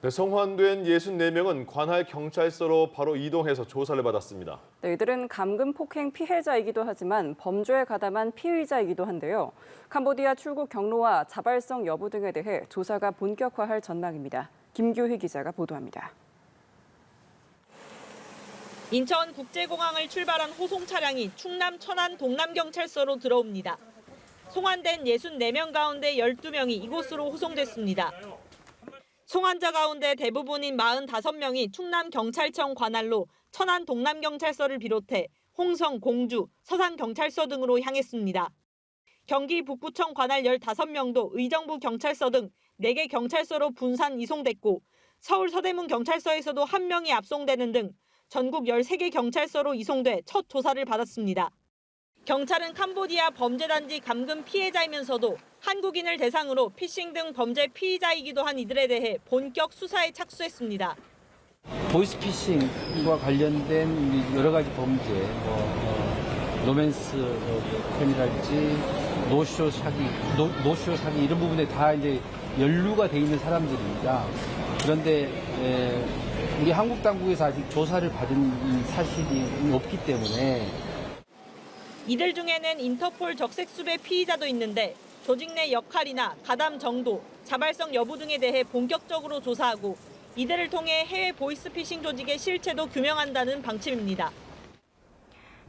네, 성환된 64명은 관할 경찰서로 바로 이동해서 조사를 받았습니다. 네, 이들은 감금 폭행 피해자이기도 하지만 범죄에 가담한 피의자이기도 한데요. 캄보디아 출국 경로와 자발성 여부 등에 대해 조사가 본격화할 전망입니다. 김규희 기자가 보도합니다. 인천국제공항을 출발한 호송 차량이 충남 천안 동남경찰서로 들어옵니다. 송환된 64명 가운데 12명이 이곳으로 호송됐습니다. 송환자 가운데 대부분인 45명이 충남경찰청 관할로 천안 동남경찰서를 비롯해 홍성, 공주, 서산경찰서 등으로 향했습니다. 경기 북부청 관할 15명도 의정부 경찰서 등 4개 경찰서로 분산 이송됐고 서울 서대문 경찰서에서도 1명이 압송되는 등 전국 13개 경찰서로 이송돼 첫 조사를 받았습니다. 경찰은 캄보디아 범죄단지 감금 피해자이면서도 한국인을 대상으로 피싱 등 범죄 피의자이기도 한 이들에 대해 본격 수사에 착수했습니다. 보이스피싱과 관련된 여러 가지 범죄, 로맨스 팸이랄지 노쇼 사기 이런 부분에 다 이제 연루가 돼 있는 사람들입니다. 그런데 우리 한국 당국에서 아직 조사를 받은 사실이 없기 때문에 이들 중에는 인터폴 적색수배 피의자도 있는데 조직 내 역할이나 가담 정도, 자발성 여부 등에 대해 본격적으로 조사하고 이들을 통해 해외 보이스피싱 조직의 실체도 규명한다는 방침입니다.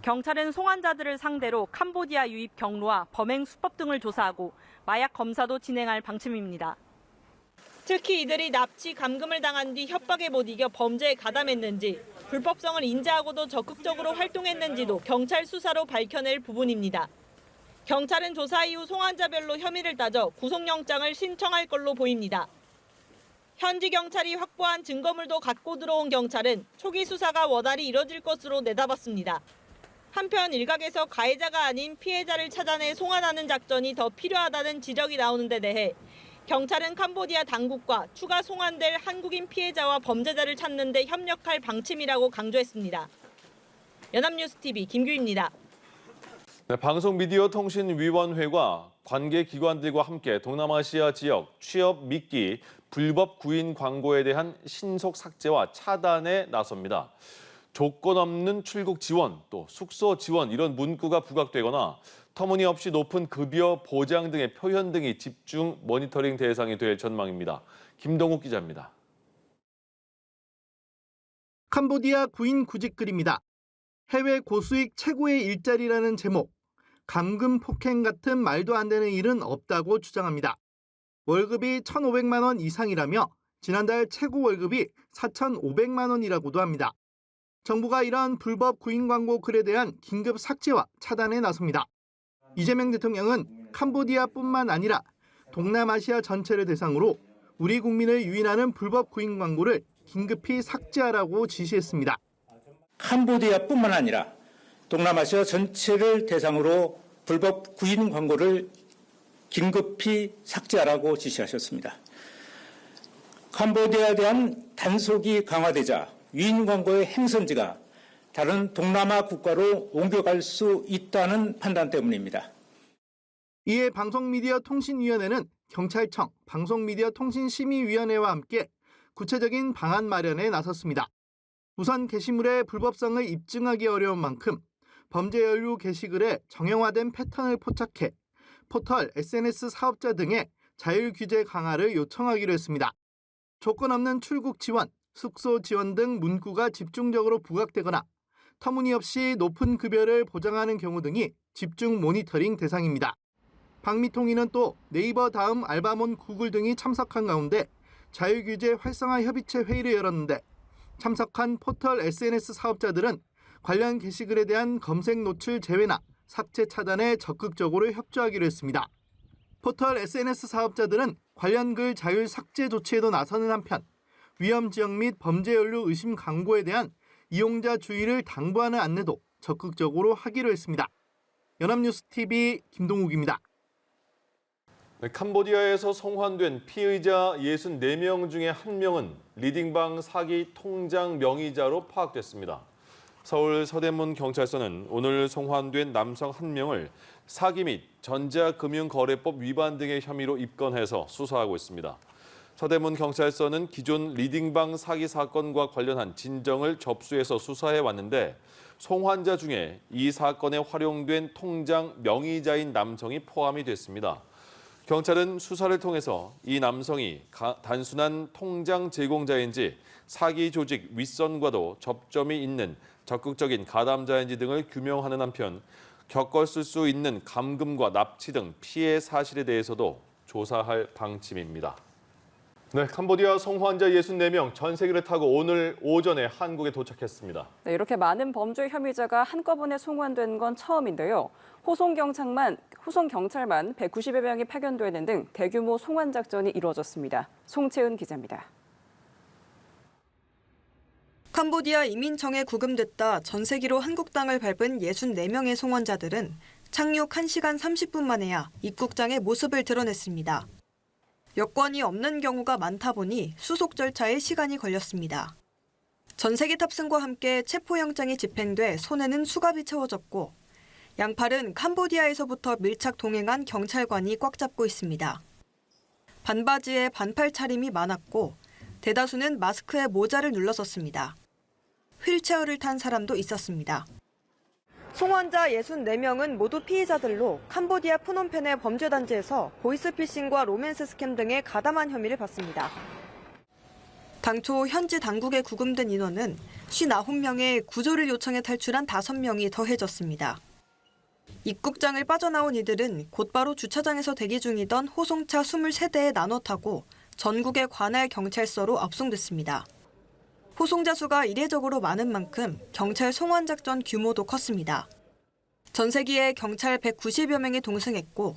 경찰은 송환자들을 상대로 캄보디아 유입 경로와 범행 수법 등을 조사하고 마약 검사도 진행할 방침입니다. 특히 이들이 납치, 감금을 당한 뒤 협박에 못 이겨 범죄에 가담했는지, 불법성을 인지하고도 적극적으로 활동했는지도 경찰 수사로 밝혀낼 부분입니다. 경찰은 조사 이후 송환자별로 혐의를 따져 구속영장을 신청할 걸로 보입니다. 현지 경찰이 확보한 증거물도 갖고 들어온 경찰은 초기 수사가 원활히 이뤄질 것으로 내다봤습니다. 한편 일각에서 가해자가 아닌 피해자를 찾아내 송환하는 작전이 더 필요하다는 지적이 나오는 데 대해 경찰은 캄보디아 당국과 추가 송환될 한국인 피해자와 범죄자를 찾는 데 협력할 방침이라고 강조했습니다. 연합뉴스TV 김규희입니다. 네, 방송미디어통신위원회가 관계기관들과 함께 동남아시아 지역 취업 미끼 불법 구인 광고에 대한 신속 삭제와 차단에 나섭니다. 조건 없는 출국 지원, 또 숙소 지원 이런 문구가 부각되거나 터무니없이 높은 급여 보장 등의 표현 등이 집중 모니터링 대상이 될 전망입니다. 김동욱 기자입니다. 캄보디아 구인 구직글입니다. 해외 고수익 최고의 일자리라는 제목, 감금 폭행 같은 말도 안 되는 일은 없다고 주장합니다. 월급이 1,500만 원 이상이라며 지난달 최고 월급이 4,500만 원이라고도 합니다. 정부가 이런 불법 구인 광고 글에 대한 긴급 삭제와 차단에 나섭니다. 이재명 대통령은 캄보디아뿐만 아니라 동남아시아 전체를 대상으로 우리 국민을 유인하는 불법 구인 광고를 긴급히 삭제하라고 지시했습니다. 캄보디아뿐만 아니라 동남아시아 전체를 대상으로 불법 구인 광고를 긴급히 삭제하라고 지시하셨습니다. 캄보디아에 대한 단속이 강화되자 유인 광고의 행선지가 다른 동남아 국가로 옮겨갈 수 있다는 판단 때문입니다. 이에 방송미디어통신위원회는 경찰청, 방송미디어통신심의위원회와 함께 구체적인 방안 마련에 나섰습니다. 우선 게시물의 불법성을 입증하기 어려운 만큼 범죄 연루 게시글에 정형화된 패턴을 포착해 포털, SNS 사업자 등의 자율 규제 강화를 요청하기로 했습니다. 조건 없는 출국 지원, 숙소 지원 등 문구가 집중적으로 부각되거나 터무니없이 높은 급여를 보장하는 경우 등이 집중 모니터링 대상입니다. 방미통위는 또 네이버 다음 알바몬 구글 등이 참석한 가운데 자율규제 활성화 협의체 회의를 열었는데 참석한 포털 SNS 사업자들은 관련 게시글에 대한 검색 노출 제외나 삭제 차단에 적극적으로 협조하기로 했습니다. 포털 SNS 사업자들은 관련 글 자율 삭제 조치에도 나서는 한편 위험 지역 및 범죄 연루 의심 광고에 대한 이용자 주의를 당부하는 안내도 적극적으로 하기로 했습니다. 연합뉴스TV 김동욱입니다. 네, 캄보디아에서 송환된 피의자 64명 중에 1명은 리딩방 사기 통장 명의자로 파악됐습니다. 서울 서대문 경찰서는 오늘 송환된 남성 1명을 사기 및 전자금융거래법 위반 등의 혐의로 입건해서 수사하고 있습니다. 서대문 경찰서는 기존 리딩방 사기 사건과 관련한 진정을 접수해서 수사해 왔는데 송환자 중에 이 사건에 활용된 통장 명의자인 남성이 포함이 됐습니다. 경찰은 수사를 통해서 이 남성이 단순한 통장 제공자인지 사기 조직 윗선과도 접점이 있는 적극적인 가담자인지 등을 규명하는 한편 겪었을 수 있는 감금과 납치 등 피해 사실에 대해서도 조사할 방침입니다. 네, 캄보디아 송환자 64명 전 세계를 타고 오늘 오전에 한국에 도착했습니다. 네, 이렇게 많은 범죄 혐의자가 한꺼번에 송환된 건 처음인데요. 호송 경찰만 190여 명이 파견되는 등 대규모 송환 작전이 이루어졌습니다. 송채은 기자입니다. 캄보디아 이민청에 구금됐다 전 세기로 한국 땅을 밟은 64명의 송환자들은 착륙 1시간 30분 만에야 입국장의 모습을 드러냈습니다. 여권이 없는 경우가 많다 보니 수속 절차에 시간이 걸렸습니다. 전 세계 탑승과 함께 체포영장이 집행돼 손에는 수갑이 채워졌고 양팔은 캄보디아에서부터 밀착 동행한 경찰관이 꽉 잡고 있습니다. 반바지에 반팔 차림이 많았고 대다수는 마스크에 모자를 눌렀었습니다. 휠체어를 탄 사람도 있었습니다. 송환자 64명은 모두 피의자들로 캄보디아 프놈펜의 범죄단지에서 보이스피싱과 로맨스 스캠 등의 가담한 혐의를 받습니다. 당초 현지 당국에 구금된 인원은 59명에 구조를 요청해 탈출한 5명이 더해졌습니다. 입국장을 빠져나온 이들은 곧바로 주차장에서 대기 중이던 호송차 23대에 나눠 타고 전국의 관할 경찰서로 압송됐습니다. 호송자 수가 이례적으로 많은 만큼 경찰 송환 작전 규모도 컸습니다. 전 세기에 경찰 190여 명이 동승했고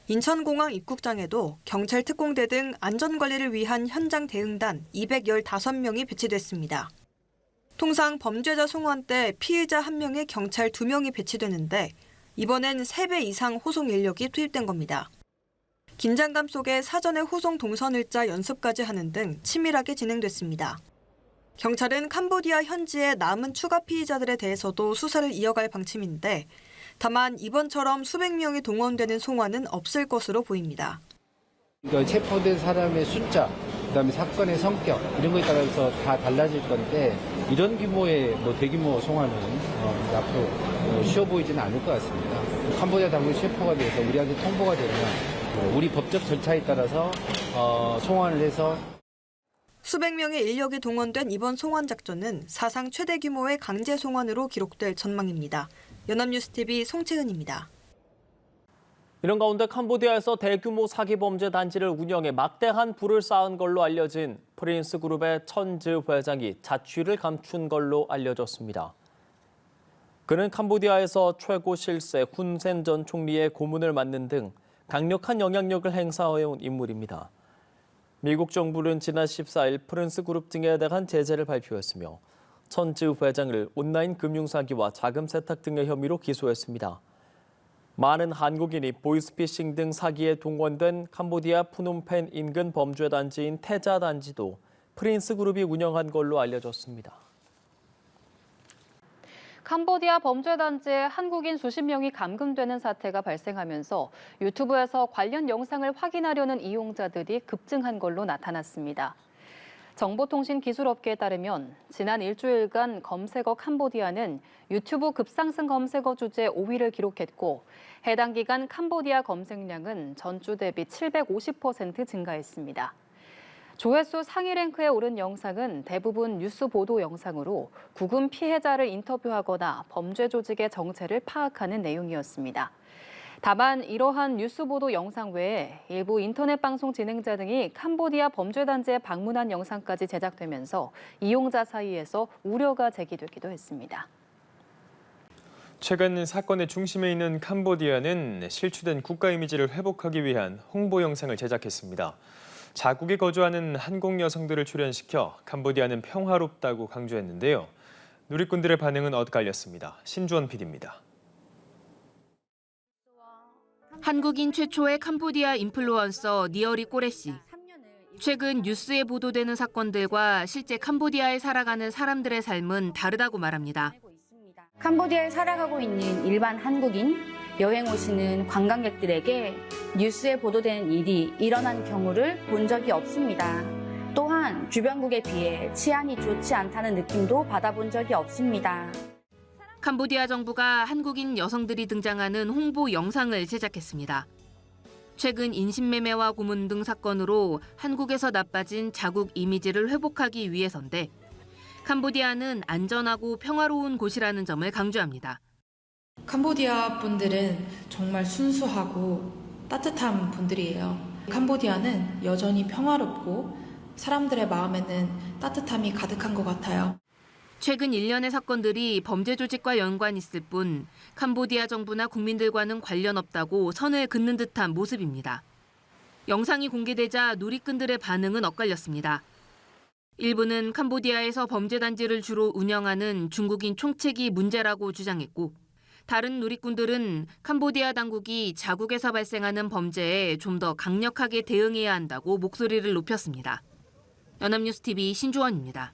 인천공항 입국장에도 경찰 특공대 등 안전관리를 위한 현장 대응단 215명이 배치됐습니다. 통상 범죄자 송환 때 피의자 1명에 경찰 2명이 배치되는데 이번엔 3배 이상 호송 인력이 투입된 겁니다. 긴장감 속에 사전에 호송 동선을짜 연습까지 하는 등 치밀하게 진행됐습니다. 경찰은 캄보디아 현지의 남은 추가 피의자들에 대해서도 수사를 이어갈 방침인데 다만 이번처럼 수백 명이 동원되는 송환은 없을 것으로 보입니다. 그러니까 체포된 사람의 숫자, 그다음에 사건의 성격 이런 거에 따라서 다 달라질 건데 이런 규모의 대규모 송환은 앞으로 쉬워 보이지는 않을 것 같습니다. 캄보디아 당국이 체포가 돼서 우리한테 통보가 되면 우리 법적 절차에 따라서 송환을 해서 수백 명의 인력이 동원된 이번 송환 작전은 사상 최대 규모의 강제 송환으로 기록될 전망입니다. 연합뉴스TV 송채은입니다. 이런 가운데 캄보디아에서 대규모 사기 범죄 단지를 운영해 막대한 부를 쌓은 걸로 알려진 프린스 그룹의 천즈 회장이 자취를 감춘 걸로 알려졌습니다. 그는 캄보디아에서 최고 실세 훈센 전 총리의 고문을 맡는 등 강력한 영향력을 행사해온 인물입니다. 미국 정부는 지난 14일 프린스 그룹 등에 대한 제재를 발표했으며 천즈 회장을 온라인 금융사기와 자금 세탁 등의 혐의로 기소했습니다. 많은 한국인이 보이스피싱 등 사기에 동원된 캄보디아 프놈펜 인근 범죄 단지인 태자 단지도 프린스 그룹이 운영한 걸로 알려졌습니다. 캄보디아 범죄 단지에 한국인 수십 명이 감금되는 사태가 발생하면서 유튜브에서 관련 영상을 확인하려는 이용자들이 급증한 걸로 나타났습니다. 정보통신기술업계에 따르면 지난 일주일간 검색어 캄보디아는 유튜브 급상승 검색어 주제 5위를 기록했고 해당 기간 캄보디아 검색량은 전주 대비 750% 증가했습니다. 조회수 상위 랭크에 오른 영상은 대부분 뉴스 보도 영상으로 구금 피해자를 인터뷰하거나 범죄 조직의 정체를 파악하는 내용이었습니다. 다만 이러한 뉴스 보도 영상 외에 일부 인터넷 방송 진행자 등이 캄보디아 범죄 단지에 방문한 영상까지 제작되면서 이용자 사이에서 우려가 제기되기도 했습니다. 최근 사건의 중심에 있는 캄보디아는 실추된 국가 이미지를 회복하기 위한 홍보 영상을 제작했습니다. 자국에 거주하는 한국 여성들을 출연시켜 캄보디아는 평화롭다고 강조했는데요. 누리꾼들의 반응은 엇갈렸습니다. 신주원 PD입니다. 한국인 최초의 캄보디아 인플루언서 니어리 꼬레 씨. 최근 뉴스에 보도되는 사건들과 실제 캄보디아에 살아가는 사람들의 삶은 다르다고 말합니다. 캄보디아에 살아가고 있는 일반 한국인, 여행 오시는 관광객들에게 뉴스에 보도되는 일이 일어난 경우를 본 적이 없습니다. 또한 주변국에 비해 치안이 좋지 않다는 느낌도 받아본 적이 없습니다. 캄보디아 정부가 한국인 여성들이 등장하는 홍보 영상을 제작했습니다. 최근 인신매매와 고문 등 사건으로 한국에서 나빠진 자국 이미지를 회복하기 위해서인데 캄보디아는 안전하고 평화로운 곳이라는 점을 강조합니다. 캄보디아 분들은 정말 순수하고 따뜻한 분들이에요. 캄보디아는 여전히 평화롭고 사람들의 마음에는 따뜻함이 가득한 것 같아요. 최근 일련의 사건들이 범죄 조직과 연관이 있을 뿐 캄보디아 정부나 국민들과는 관련 없다고 선을 긋는 듯한 모습입니다. 영상이 공개되자 누리꾼들의 반응은 엇갈렸습니다. 일부는 캄보디아에서 범죄 단지를 주로 운영하는 중국인 총책이 문제라고 주장했고 다른 누리꾼들은 캄보디아 당국이 자국에서 발생하는 범죄에 좀 더 강력하게 대응해야 한다고 목소리를 높였습니다. 연합뉴스 TV 신주원입니다.